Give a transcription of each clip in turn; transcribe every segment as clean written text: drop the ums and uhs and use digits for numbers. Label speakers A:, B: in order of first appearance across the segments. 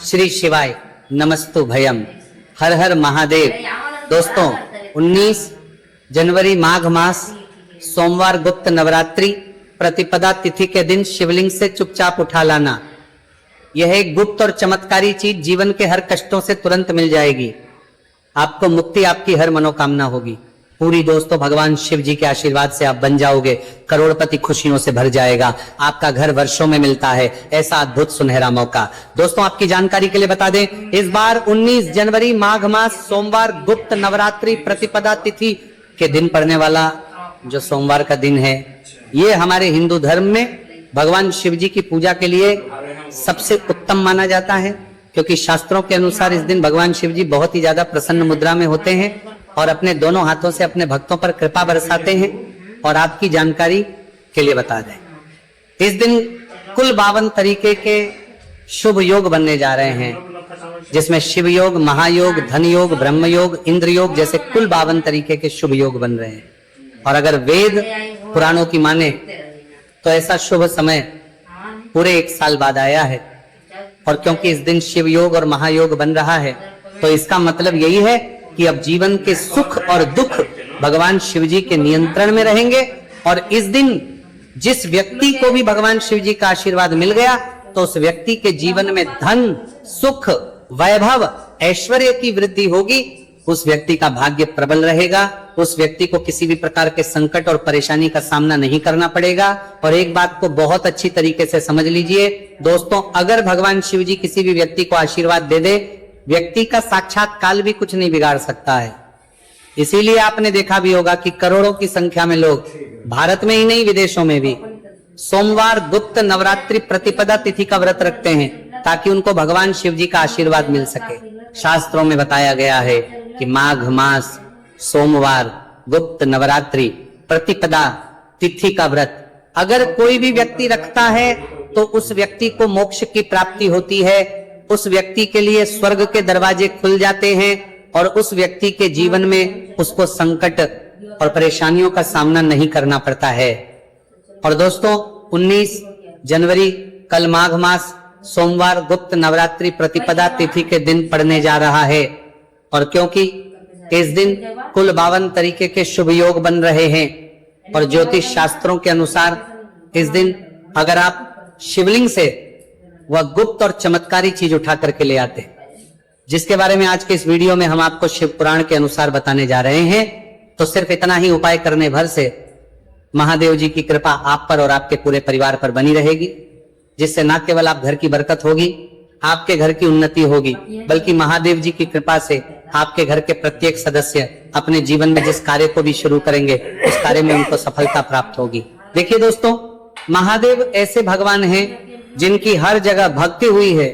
A: श्री शिवाय नमस्तु भयम, हर हर महादेव। दोस्तों 19 जनवरी माघ मास सोमवार गुप्त नवरात्रि प्रतिपदा तिथि के दिन शिवलिंग से चुपचाप उठा लाना। यह एक गुप्त और चमत्कारी चीज जीवन के हर कष्टों से तुरंत मिल जाएगी। आपको मुक्ति, आपकी हर मनोकामना होगी पूरी। दोस्तों भगवान शिव जी के आशीर्वाद से आप बन जाओगे करोड़पति, खुशियों से भर जाएगा। आपका घर वर्षों में मिलता है, ऐसा अद्भुत सुनहरा मौका। दोस्तों आपकी जानकारी के लिए बता दें, इस बार 19 जनवरी माघ मास सोमवार गुप्त नवरात्रि प्रतिपदा तिथि के दिन पड़ने वाला जो सोमवार का दिन है, ये हमारे हिंदू धर्म में भगवान शिव जी की पूजा के लिए सबसे उत्तम माना जाता है, क्योंकि शास्त्रों के अनुसार इस दिन भगवान शिव जी बहुत ही ज्यादा प्रसन्न मुद्रा में होते हैं और अपने दोनों हाथों से अपने भक्तों पर कृपा बरसाते हैं। और आपकी जानकारी के लिए बता दें, इस दिन कुल 52 तरीके के शुभ योग बनने जा रहे हैं, जिसमें शिव योग, महायोग, धन योग, ब्रह्म योग, इंद्र योग जैसे कुल 52 तरीके के शुभ योग बन रहे हैं। और अगर वेद पुराणों की माने तो ऐसा शुभ समय पूरे 1 साल बाद आया है। और क्योंकि इस दिन शिव योग और महायोग बन रहा है, तो इसका मतलब यही है कि अब जीवन के सुख और दुख भगवान शिव जी के नियंत्रण में रहेंगे। और इस दिन जिस व्यक्ति को भी भगवान शिव जी का आशीर्वाद मिल गया, तो उस व्यक्ति के जीवन में धन, सुख, वैभव, ऐश्वर्य की वृद्धि होगी। उस व्यक्ति का भाग्य प्रबल रहेगा, उस व्यक्ति को किसी भी प्रकार के संकट और परेशानी का सामना नहीं करना पड़ेगा। और एक बात को बहुत अच्छी तरीके से समझ लीजिए दोस्तों, अगर भगवान शिव जी किसी भी व्यक्ति को आशीर्वाद दे दे, व्यक्ति का साक्षात काल भी कुछ नहीं बिगाड़ सकता है। इसीलिए आपने देखा भी होगा कि करोड़ों की संख्या में लोग भारत में ही नहीं विदेशों में भी सोमवार गुप्त नवरात्रि प्रतिपदा तिथि का व्रत रखते हैं, ताकि उनको भगवान शिव जी का आशीर्वाद मिल सके। शास्त्रों में बताया गया है कि माघ मास सोमवार गुप्त नवरात्रि प्रतिपदा तिथि का व्रत अगर कोई भी व्यक्ति रखता है, तो उस व्यक्ति को मोक्ष की प्राप्ति होती है, उस व्यक्ति के लिए स्वर्ग के दरवाजे खुल जाते हैं और उस व्यक्ति के जीवन में उसको संकट और परेशानियों का सामना नहीं करना पड़ता है। और दोस्तों 19 जनवरी कल माघ मास सोमवार गुप्त नवरात्रि प्रतिपदा तिथि के दिन पड़ने जा रहा है। और क्योंकि इस दिन कुल 52 तरीके के शुभ योग बन रहे हैं, और ज्योतिष शास्त्रों के अनुसार इस दिन अगर आप शिवलिंग से वह गुप्त और चमत्कारी चीज उठा करके ले आते, जिसके बारे में आज के इस वीडियो में हम आपको शिव पुराण के अनुसार बताने जा रहे हैं, तो सिर्फ इतना ही उपाय करने भर से महादेव जी की कृपा आप पर और आपके पूरे परिवार पर बनी रहेगी, जिससे न केवल आप घर की बरकत होगी, आपके घर की उन्नति होगी, बल्कि महादेव जी की कृपा से आपके घर के प्रत्येक सदस्य अपने जीवन में जिस कार्य को भी शुरू करेंगे, उस कार्य में उनको सफलता प्राप्त होगी। देखिए दोस्तों, महादेव ऐसे भगवान हैं जिनकी हर जगह भक्ति हुई है,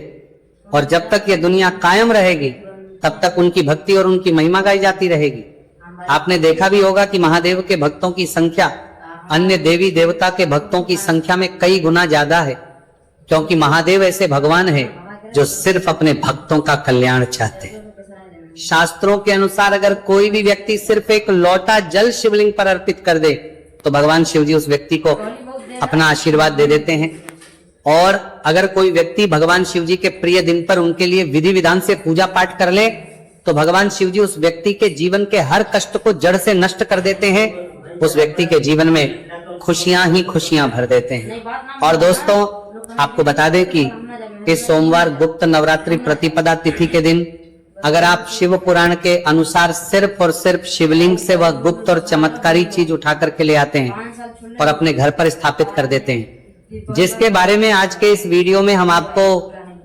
A: और जब तक ये दुनिया कायम रहेगी तब तक उनकी भक्ति और उनकी महिमा गाई जाती रहेगी। आपने देखा भी होगा कि महादेव के भक्तों की संख्या अन्य देवी देवता के भक्तों की संख्या में कई गुना ज्यादा है, क्योंकि महादेव ऐसे भगवान हैं जो सिर्फ अपने भक्तों का कल्याण चाहते हैं। शास्त्रों के अनुसार अगर कोई भी व्यक्ति सिर्फ एक लोटा जल शिवलिंग पर अर्पित कर दे, तो भगवान शिव जी उस व्यक्ति को अपना आशीर्वाद दे देते हैं। और अगर कोई व्यक्ति भगवान शिव जी के प्रिय दिन पर उनके लिए विधि विधान से पूजा पाठ कर ले, तो भगवान शिव जी उस व्यक्ति के जीवन के हर कष्ट को जड़ से नष्ट कर देते हैं, उस व्यक्ति के जीवन में खुशियां ही खुशियां भर देते हैं। और दोस्तों आपको बता दें कि इस सोमवार गुप्त नवरात्रि प्रतिपदा तिथि के दिन अगर आप शिव पुराण के अनुसार सिर्फ और सिर्फ शिवलिंग से वह गुप्त और चमत्कारी चीज उठा करके ले आते हैं और अपने घर पर स्थापित कर देते हैं, जिसके बारे में आज के इस वीडियो में हम आपको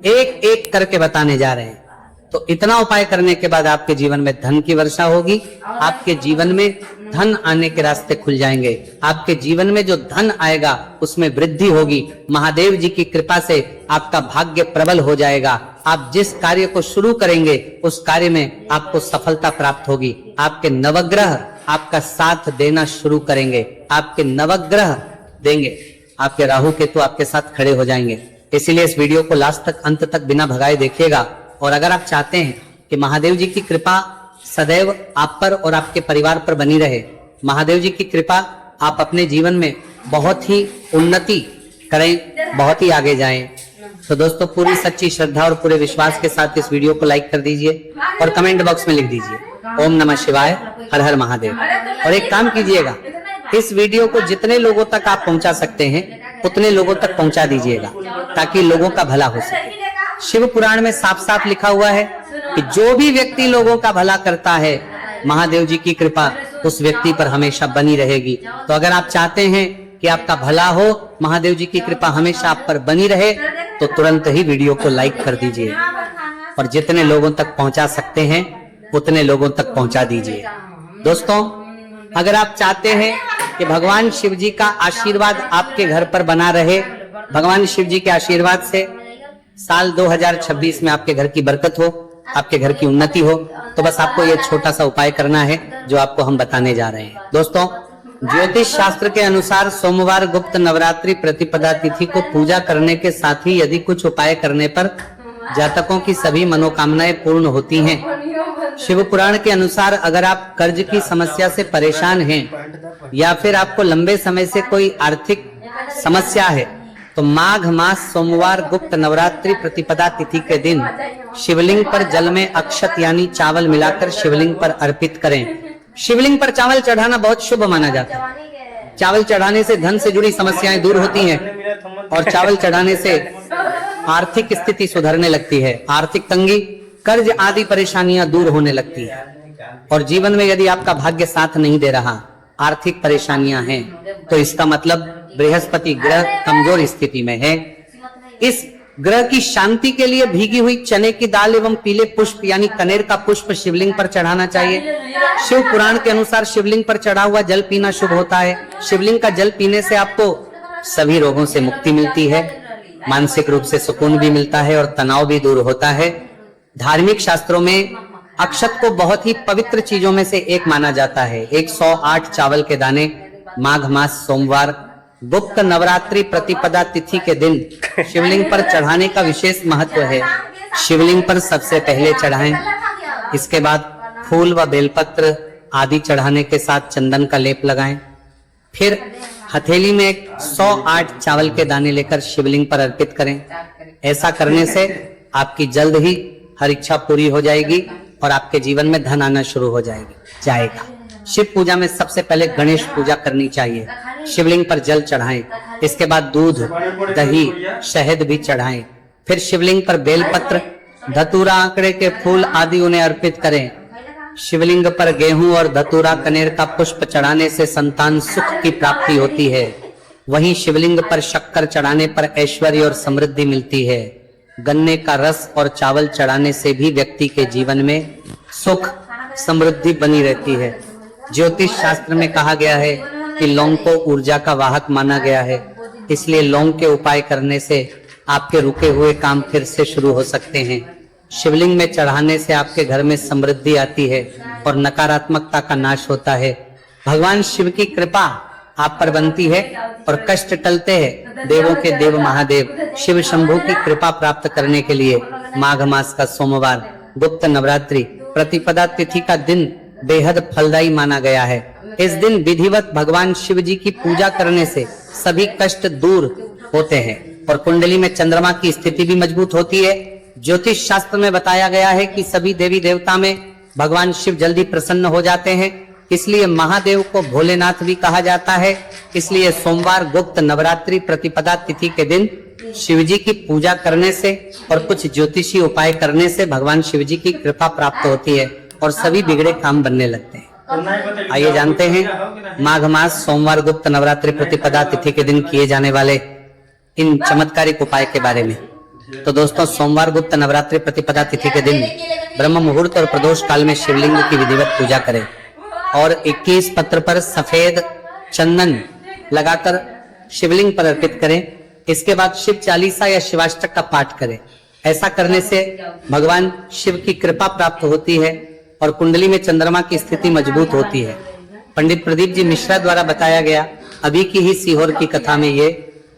A: एक एक करके बताने जा रहे हैं, तो इतना उपाय करने के बाद आपके जीवन में धन की वर्षा होगी, आपके जीवन में धन आने के रास्ते खुल जाएंगे, आपके जीवन में जो धन आएगा उसमें वृद्धि होगी। महादेव जी की कृपा से आपका भाग्य प्रबल हो जाएगा। आप जिस कार्य को शुरू करेंगे उस कार्य में आपको सफलता प्राप्त होगी। आपके नवग्रह आपका साथ देना शुरू करेंगे, आपके नवग्रह देंगे, आपके राहु केतु आपके साथ खड़े हो जाएंगे। इसीलिए इस वीडियो को लास्ट तक, अंत तक बिना भगाए देखिएगा। और अगर आप चाहते हैं कि महादेव जी की कृपा सदैव आप पर और आपके परिवार पर बनी रहे, महादेव जी की कृपा आप अपने जीवन में बहुत ही उन्नति करें, बहुत ही आगे जाएं, तो दोस्तों पूरी सच्ची श्रद्धा और पूरे विश्वास के साथ इस वीडियो को लाइक कर दीजिए और कमेंट बॉक्स में लिख दीजिए ओम नमः शिवाय, हर हर महादेव। और एक काम कीजिएगा, इस वीडियो को जितने लोगों तक आप पहुंचा सकते हैं उतने लोगों तक पहुंचा दीजिएगा ताकि लोगों का भला हो सके। शिव पुराण में साफ साफ लिखा हुआ है कि जो भी व्यक्ति लोगों का भला करता है, महादेव जी की कृपा उस व्यक्ति पर हमेशा बनी रहेगी। तो अगर आप चाहते हैं कि आपका भला हो, महादेव जी की कृपा हमेशा आप पर बनी रहे, तो तुरंत ही वीडियो को लाइक कर दीजिए और जितने लोगों तक पहुंचा सकते हैं उतने लोगों तक पहुंचा दीजिए। दोस्तों, अगर आप चाहते हैं कि भगवान शिव जी का आशीर्वाद आपके घर पर बना रहे, भगवान शिव जी के आशीर्वाद से साल 2026 में आपके घर की बरकत हो, आपके घर की उन्नति हो, तो बस आपको ये छोटा सा उपाय करना है जो आपको हम बताने जा रहे हैं। दोस्तों, ज्योतिष शास्त्र के अनुसार सोमवार गुप्त नवरात्रि प्रतिपदा तिथि को पूजा करने के साथ ही यदि कुछ उपाय करने पर जातकों की सभी मनोकामनाएं पूर्ण होती हैं। शिव पुराण के अनुसार अगर आप कर्ज की समस्या से परेशान हैं या फिर आपको लंबे समय से कोई आर्थिक समस्या है, तो माघ मास सोमवार गुप्त नवरात्रि प्रतिपदा तिथि के दिन शिवलिंग पर जल में अक्षत यानी चावल मिलाकर शिवलिंग पर अर्पित करें। शिवलिंग पर चावल चढ़ाना बहुत शुभ माना जाता है। चावल चढ़ाने से धन से जुड़ी समस्याएं दूर होती हैं और चावल चढ़ाने से आर्थिक स्थिति सुधरने लगती है। आर्थिक तंगी, कर्ज आदि परेशानियां दूर होने लगती है। और जीवन में यदि आपका भाग्य साथ नहीं दे रहा, आर्थिक परेशानियां हैं, तो इसका मतलब बृहस्पति ग्रह कमजोर स्थिति में है। इस ग्रह की शांति के लिए भीगी हुई चने की दाल एवं पीले पुष्प यानी कनेर का पुष्प शिवलिंग पर चढ़ाना चाहिए। शिव पुराण के अनुसार शिवलिंग पर चढ़ा हुआ जल पीना शुभ होता है। शिवलिंग का जल पीने से आपको सभी रोगों से मुक्ति मिलती है, मानसिक रूप से सुकून भी मिलता है और तनाव भी दूर होता है। धार्मिक शास्त्रों में अक्षत को बहुत ही पवित्र चीजों में से एक माना जाता है। 108 चावल के दाने माघ मास सोमवार गुप्त नवरात्रि प्रतिपदा तिथि के दिन शिवलिंग पर चढ़ाने का विशेष महत्व है। शिवलिंग पर सबसे पहले चढ़ाएं, इसके बाद फूल व बेलपत्र आदि चढ़ाने के साथ चंदन का लेप लगाएं। फिर हथेली में 108 चावल के दाने लेकर शिवलिंग पर अर्पित करें। ऐसा करने से आपकी जल्द ही हर इच्छा पूरी हो जाएगी और आपके जीवन में धन आना शुरू हो जाएगा। शिव पूजा में सबसे पहले गणेश पूजा करनी चाहिए। शिवलिंग पर जल चढ़ाएं, इसके बाद दूध, दही, शहद भी चढ़ाएं। फिर शिवलिंग पर बेलपत्र, धतूरा, आंकड़े के फूल आदि उन्हें अर्पित करें। शिवलिंग पर गेहूं और धतूरा कनेर का पुष्प चढ़ाने से संतान सुख की प्राप्ति होती है। वहीं शिवलिंग पर शक्कर चढ़ाने पर ऐश्वर्य और समृद्धि मिलती है। गन्ने का रस और चावल चढ़ाने से भी व्यक्ति के जीवन में सुख समृद्धि बनी रहती है। ज्योतिष शास्त्र में कहा गया है कि लौंग को ऊर्जा का वाहक माना गया है, इसलिए लौंग के उपाय करने से आपके रुके हुए काम फिर से शुरू हो सकते हैं। शिवलिंग में चढ़ाने से आपके घर में समृद्धि आती है और नकारात्मकता का नाश होता है। भगवान शिव की कृपा आप पर बनती है और कष्ट टलते हैं। देवों के देव महादेव शिव शंभू की कृपा प्राप्त करने के लिए माघ मास का सोमवार गुप्त नवरात्रि प्रतिपदा तिथि का दिन बेहद फलदायी माना गया है। इस दिन विधिवत भगवान शिव जी की पूजा करने से सभी कष्ट दूर होते हैं और कुंडली में चंद्रमा की स्थिति भी मजबूत होती है। ज्योतिष शास्त्र में बताया गया है कि सभी देवी देवता में भगवान शिव जल्दी प्रसन्न हो जाते हैं, इसलिए महादेव को भोलेनाथ भी कहा जाता है। इसलिए सोमवार गुप्त नवरात्रि प्रतिपदा तिथि के दिन शिव जी की पूजा करने से और कुछ ज्योतिषी उपाय करने से भगवान शिव जी की कृपा प्राप्त होती है और सभी बिगड़े काम बनने लगते हैं। आइए जानते हैं माघ मास सोमवार गुप्त नवरात्रि प्रतिपदा तिथि के दिन किए जाने वाले इन चमत्कारिक उपाय के बारे में। तो दोस्तों, सोमवार गुप्त नवरात्रि प्रतिपदा तिथि के दिन ब्रह्म मुहूर्त और प्रदोष काल में शिवलिंग की विधिवत पूजा करें और 21 पत्र पर सफेद चंदन लगाकर शिवलिंग पर अर्पित करें। इसके बाद शिव चालीसा या शिवाष्टक का पाठ करें। ऐसा करने से भगवान शिव की कृपा प्राप्त होती है और कुंडली में चंद्रमा की स्थिति मजबूत होती है। पंडित प्रदीप जी मिश्रा द्वारा बताया गया अभी की ही सीहोर की कथा में ये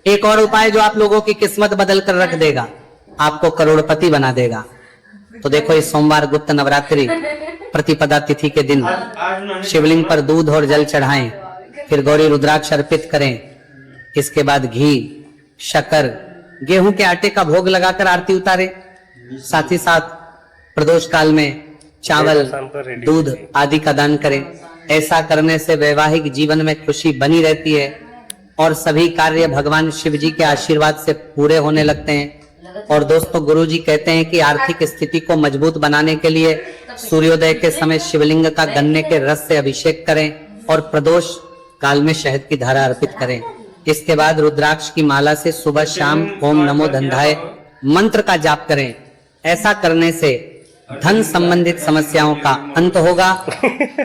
A: एक और उपाय जो आप लोगों की किस्मत बदल कर रख देगा, आपको करोड़पति बना देगा। तो देखो, इस सोमवार गुप्त नवरात्रि प्रतिपदा तिथि के दिन शिवलिंग पर दूध और जल चढ़ाएं, फिर गौरी रुद्राक्ष अर्पित करें। इसके बाद घी, शक्कर, गेहूं के आटे का भोग लगाकर आरती उतारे। साथ ही साथ प्रदोष काल में चावल, दूध आदि का दान करें। ऐसा करने से वैवाहिक जीवन में खुशी बनी रहती है और सभी कार्य भगवान शिव जी के आशीर्वाद से पूरे होने लगते हैं। और दोस्तों, गुरु जी कहते हैं कि आर्थिक स्थिति को मजबूत बनाने के लिए सूर्योदय के समय शिवलिंग का गन्ने के रस से अभिषेक करें और प्रदोष काल में शहद की धारा अर्पित करें। इसके बाद रुद्राक्ष की माला से सुबह शाम ओम नमो धन्धाय मंत्र का जाप करें। ऐसा करने से धन संबंधित समस्याओं का अंत होगा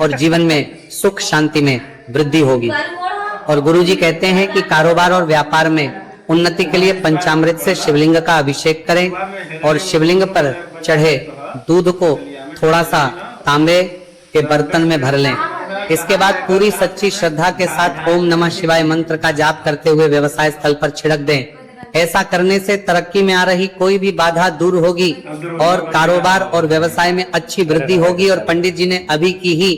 A: और जीवन में सुख शांति में वृद्धि होगी। और गुरु जी कहते हैं कि कारोबार और व्यापार में उन्नति के लिए पंचामृत से शिवलिंग का अभिषेक करें और शिवलिंग पर चढ़े दूध को थोड़ा सा तांबे के बर्तन में भर लें। इसके बाद पूरी सच्ची श्रद्धा के साथ ओम नमः शिवाय मंत्र का जाप करते हुए व्यवसाय स्थल पर छिड़क दें। ऐसा करने से तरक्की में आ रही कोई भी बाधा दूर होगी और कारोबार और व्यवसाय में अच्छी वृद्धि होगी। और पंडित जी ने अभी की ही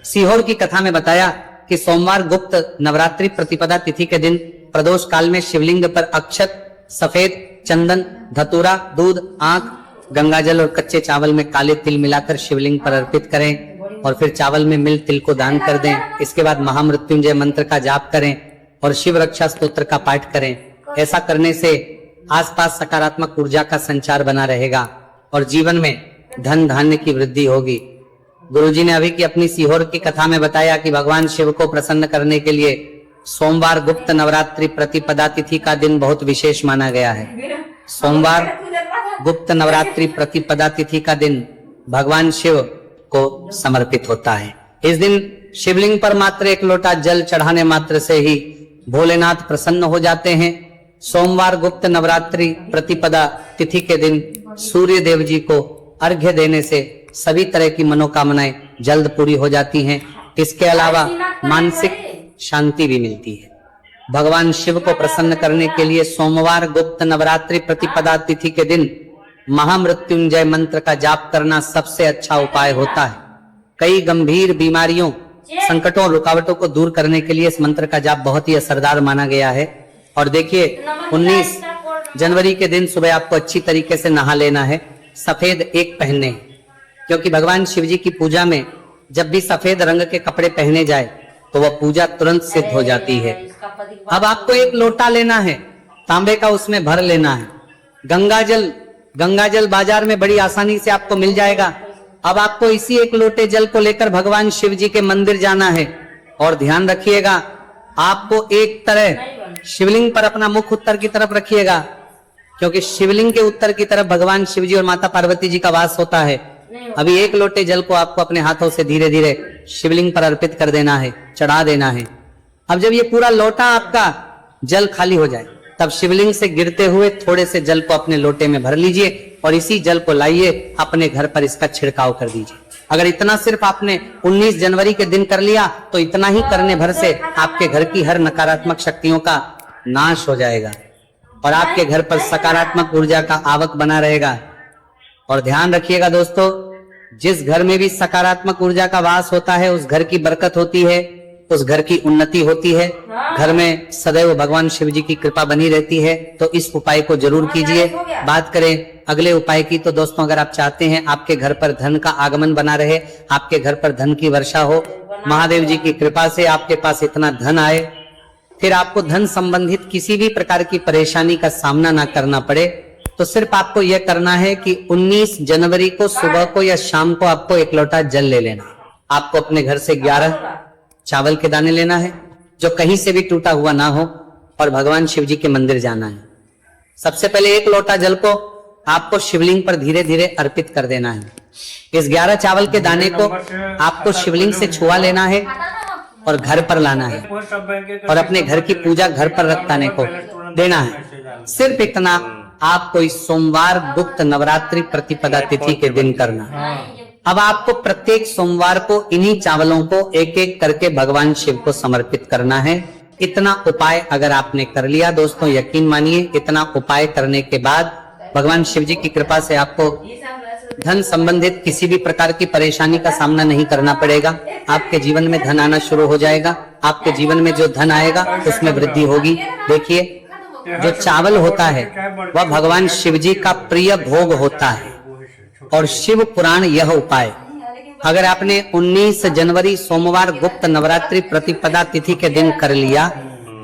A: सीहोर की कथा में बताया कि सोमवार गुप्त नवरात्रि प्रतिपदा तिथि के दिन प्रदोष काल में शिवलिंग पर अक्षत, सफेद चंदन, धतूरा, दूध, आंख, गंगाजल और कच्चे चावल में काले तिल मिलाकर शिवलिंग पर अर्पित करें और फिर चावल में मिल तिल को दान कर दें। इसके बाद महामृत्युंजय मंत्र का जाप करें और शिव रक्षा स्तोत्र का पाठ करें। ऐसा करने से आसपास सकारात्मक ऊर्जा का संचार बना रहेगा और जीवन में धन धान्य की वृद्धि होगी। गुरुजी ने अभी की अपनी सीहोर की कथा में बताया कि भगवान शिव को प्रसन्न करने के लिए सोमवार गुप्त नवरात्रि प्रतिपदा तिथि का दिन बहुत विशेष माना गया है। सोमवार गुप्त नवरात्रि प्रतिपदा तिथि का दिन भगवान शिव को समर्पित होता है। इस दिन शिवलिंग पर मात्र एक लोटा जल चढ़ाने मात्र से ही भोलेनाथ प्रसन्न हो जाते हैं। सोमवार गुप्त नवरात्रि प्रतिपदा तिथि के दिन सूर्य देव जी को अर्घ्य देने से सभी तरह की मनोकामनाएं जल्द पूरी हो जाती हैं। इसके अलावा मानसिक शांति भी मिलती है। भगवान शिव को प्रसन्न करने के लिए सोमवार गुप्त नवरात्रि प्रतिपदा तिथि के दिन महामृत्युंजय मंत्र का जाप करना सबसे अच्छा उपाय होता है। कई गंभीर बीमारियों, संकटों, रुकावटों को दूर करने के लिए इस मंत्र का जाप बहुत ही असरदार माना गया है। और देखिए, 19 जनवरी के दिन सुबह आपको अच्छी तरीके से नहा लेना है, सफेद एक पहनने, क्योंकि भगवान शिव जी की पूजा में जब भी सफेद रंग के कपड़े पहने जाए तो वह पूजा तुरंत सिद्ध हो जाती है। अब आपको एक लोटा लेना है, तांबे का, उसमें भर लेना है गंगाजल बाजार में बड़ी आसानी से आपको मिल जाएगा। अब आपको इसी एक लोटे जल को लेकर भगवान शिव जी के मंदिर जाना है। और ध्यान रखिएगा, आपको एक तरह शिवलिंग पर अपना मुख उत्तर की तरफ रखिएगा, क्योंकि शिवलिंग के उत्तर की तरफ भगवान शिव जी और माता पार्वती जी का वास होता है। अभी एक लोटे जल को आपको अपने हाथों से धीरे धीरे शिवलिंग पर अर्पित कर देना है, चढ़ा देना है। अब जब ये पूरा लोटा आपका जल खाली हो जाए, तब शिवलिंग से गिरते हुए थोड़े से जल को अपने लोटे में भर लीजिए और इसी जल को लाइए अपने घर पर इसका छिड़काव कर दीजिए। अगर इतना सिर्फ आपने 19 जनवरी के दिन कर लिया तो इतना ही करने भर से आपके घर की हर नकारात्मक शक्तियों का नाश हो जाएगा और आपके घर पर सकारात्मक ऊर्जा का आवक बना रहेगा। और ध्यान रखिएगा दोस्तों, जिस घर में भी सकारात्मक ऊर्जा का वास होता है उस घर की बरकत होती है, उस घर की उन्नति होती है, घर में सदैव भगवान शिव जी की कृपा बनी रहती है। तो इस उपाय को जरूर कीजिए। बात करें अगले उपाय की, तो दोस्तों, अगर आप चाहते हैं आपके घर पर धन का आगमन बना रहे, आपके घर पर धन की वर्षा हो, महादेव जी की कृपा से आपके पास इतना धन आए, फिर आपको धन संबंधित किसी भी प्रकार की परेशानी का सामना ना करना पड़े, तो सिर्फ आपको यह करना है कि 19 जनवरी को सुबह को या शाम को आपको एक लोटा जल ले लेना। आपको अपने घर से 11 चावल के दाने लेना है, जो कहीं से भी टूटा हुआ ना हो, और भगवान शिव जी के मंदिर जाना है। सबसे पहले एक लोटा जल को आपको शिवलिंग पर धीरे धीरे अर्पित कर देना है। इस 11 चावल के दाने को आपको शिवलिंग से छुआ लेना है और घर पर लाना है और अपने घर की पूजा घर पर रखने को देना है। सिर्फ इतना आपको इस सोमवार गुप्त नवरात्रि प्रतिपदा तिथि के दिन करना। अब आपको प्रत्येक सोमवार को इन्हीं चावलों को एक एक करके भगवान शिव को समर्पित करना है। इतना उपाय अगर आपने कर लिया दोस्तों, यकीन मानिए, इतना उपाय करने के बाद भगवान शिव जी की कृपा से आपको धन संबंधित किसी भी प्रकार की परेशानी का सामना नहीं करना पड़ेगा। आपके जीवन में धन आना शुरू हो जाएगा। आपके जीवन में जो धन आएगा उसमें वृद्धि होगी। देखिए, जो चावल होता है वह भगवान शिव जी का प्रिय भोग होता है। और शिव पुराण यह उपाय अगर आपने 19 जनवरी सोमवार गुप्त नवरात्रि प्रतिपदा तिथि के दिन कर लिया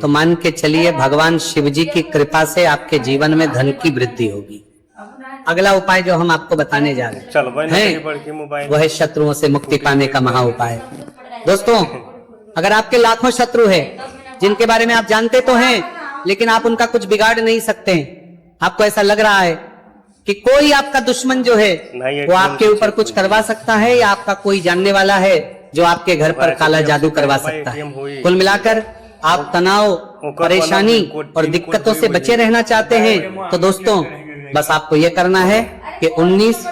A: तो मान के चलिए भगवान शिव जी की कृपा से आपके जीवन में धन की वृद्धि होगी। अगला उपाय जो हम आपको बताने जा रहे हैं वह है शत्रुओं से मुक्ति पाने का महा उपाय। दोस्तों, अगर आपके लाखों शत्रु है जिनके बारे में आप जानते तो हैं लेकिन आप उनका कुछ बिगाड़ नहीं सकते, आपको ऐसा लग रहा है कि कोई आपका दुश्मन जो है वो आपके ऊपर कुछ करवा सकता है या आपका कोई जानने वाला है जो आपके घर पर काला जादू करवा सकता है। कुल मिलाकर आप तनाव, परेशानी और दिक्कतों से बचे रहना चाहते हैं तो दोस्तों बस आपको यह करना है कि 19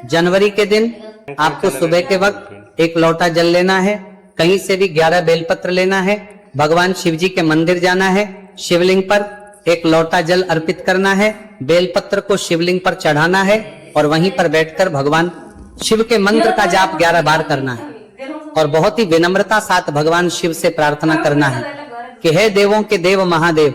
A: जनवरी के दिन आपको सुबह के वक्त एक लोटा जल लेना है, कहीं से भी 11 बेलपत्र लेना है, भगवान शिव जी के मंदिर जाना है, शिवलिंग पर एक लोटा जल अर्पित करना है, बेलपत्र को शिवलिंग पर चढ़ाना है और वहीं पर बैठकर भगवान शिव के मंत्र का जाप 11 बार करना है और बहुत ही विनम्रता साथ भगवान शिव से प्रार्थना करना है कि हे देवों के देव महादेव,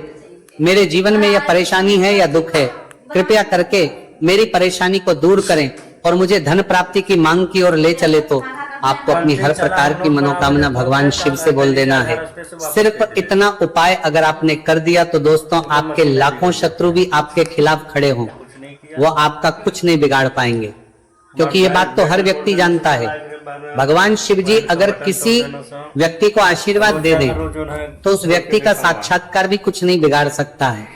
A: मेरे जीवन में यह परेशानी है या दुख है, कृपया करके मेरी परेशानी को दूर करें और मुझे धन प्राप्ति की मांग की ओर ले चले। तो आपको अपनी हर प्रकार की मनोकामना भगवान शिव से बोल देना है। सिर्फ इतना उपाय अगर आपने कर दिया तो दोस्तों आपके लाखों शत्रु भी आपके खिलाफ खड़े हों, वो आपका कुछ नहीं बिगाड़ पाएंगे, क्योंकि ये बात तो हर व्यक्ति जानता है। भगवान शिव जी अगर किसी व्यक्ति को आशीर्वाद दे दें तो उस व्यक्ति का साक्षात्कार भी कुछ नहीं बिगाड़ सकता है।